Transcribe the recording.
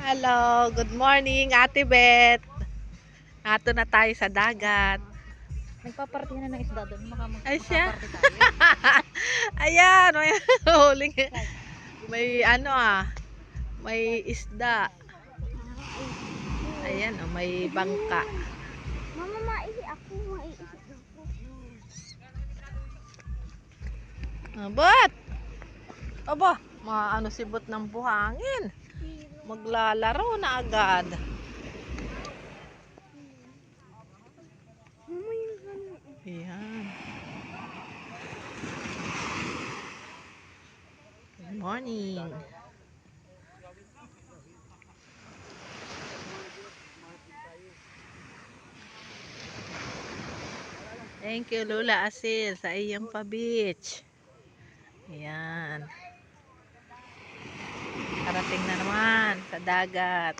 Hello, good morning, Ate Beth. Ato na tayo sa dagat. Nagpaparty na ng isda doon. Ay siya. Magpaparty tayo. Ayan, may huling. May may isda. Ayan, may bangka. Mama, maihi ako. Maihi ako. But, aba, sibot ng buhangin. Maglalaro na agad. Mama, yung gano'n. Ayan. Good morning. Thank you, Lola Asil, sa iyong pa-beach. Ayan. Karating na naman sa dagat.